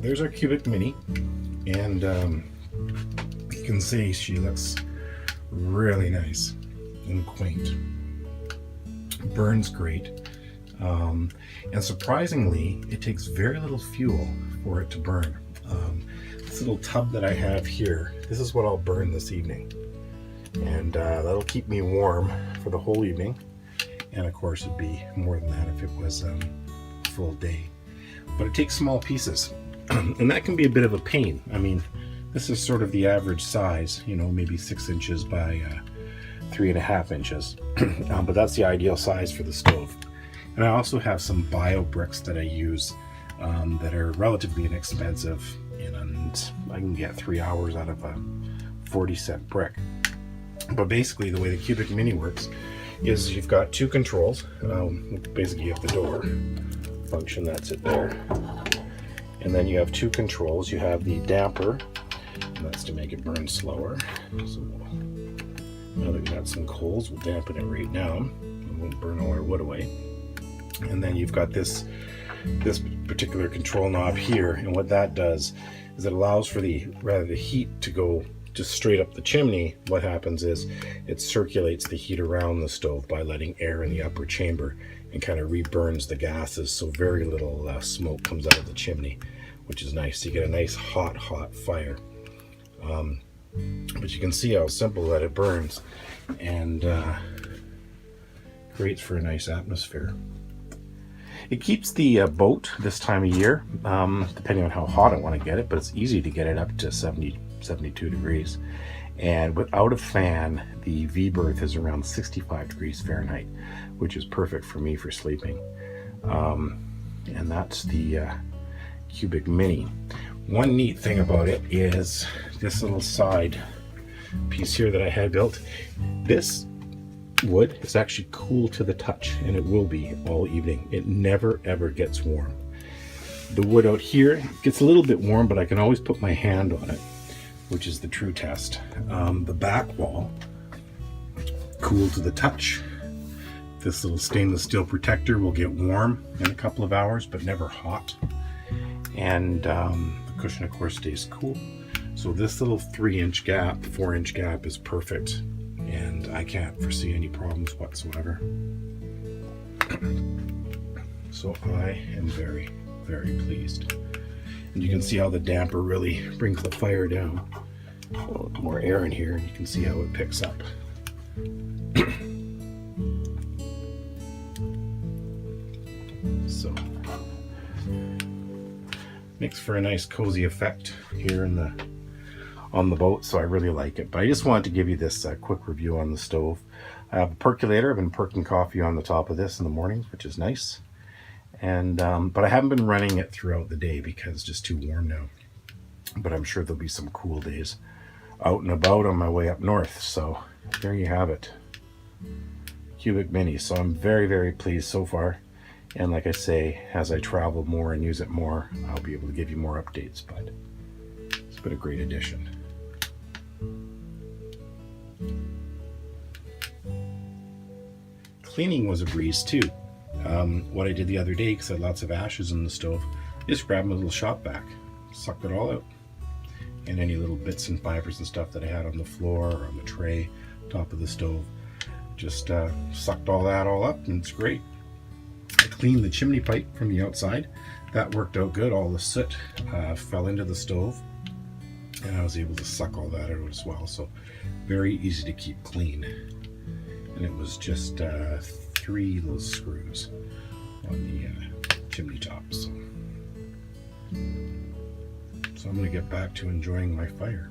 There's our Cubic Mini, and you can see she looks really nice and quaint. Burns great, and surprisingly it takes very little fuel for it to burn. This little tub that I have here, this is what I'll burn this evening, and that'll keep me warm for the whole evening, and of course it'd be more than that if it was a full day. But it takes small pieces. And that can be a bit of a pain. I mean, this is sort of the average size, you know, maybe 6 inches by 3.5 inches. But that's the ideal size for the stove. And I also have some bio bricks that I use that are relatively inexpensive, and I can get 3 hours out of a 40-cent brick. But basically the way the Cubic Mini works is you've got 2 controls. Basically you have the door function, that's it there. And then you have 2 controls. You have the damper, and that's to make it burn slower. So now that we've got some coals, we'll dampen it right now. We won't burn all our wood away. And then you've got this particular control knob here, and what that does is it allows for the heat to go just straight up the chimney. What happens is it circulates the heat around the stove by letting air in the upper chamber, and kind of reburns the gases, so very little smoke comes out of the chimney, which is nice. You get a nice hot fire. But you can see how simple that it burns, and creates for a nice atmosphere. It keeps the boat this time of year, depending on how hot I want to get it, but it's easy to get it up to 70, 72 degrees. And without a fan, the V-berth is around 65 degrees Fahrenheit, which is perfect for me for sleeping. And that's the Cubic Mini. One neat thing about it is this little side piece here that I had built. This wood is actually cool to the touch, and it will be all evening. It never ever gets warm. The wood out here gets a little bit warm, but I can always put my hand on it, which is the true test. The back wall, cool to the touch. This little stainless steel protector will get warm in a couple of hours, but never hot. And the cushion, of course, stays cool. So this little 3-inch gap, 4-inch gap is perfect, and I can't foresee any problems whatsoever. So I am very, very pleased. And you can see how the damper really brings the fire down. Oh, more air in here, and you can see how it picks up. So makes for a nice cozy effect here on the boat, so I really like it. But I just wanted to give you this quick review on the stove. I have a percolator. I've been perking coffee on the top of this in the mornings, which is nice. And but I haven't been running it throughout the day because it's just too warm now. but I'm sure there'll be some cool days out and about on my way up north. So there you have it, Cubic Mini. So I'm very, very pleased so far. And like I say, as I travel more and use it more, I'll be able to give you more updates, but it's been a great addition. Cleaning was a breeze too. What I did the other day, because I had lots of ashes in the stove, is grab my little shop vac, sucked it all out. And any little bits and fibers and stuff that I had on the floor or on the tray, top of the stove, just sucked all that all up, and it's great. I cleaned the chimney pipe from the outside. That worked out good. All the soot fell into the stove, and I was able to suck all that out as well. So very easy to keep clean. And it was just 3 little screws on the chimney top. So I'm going to get back to enjoying my fire.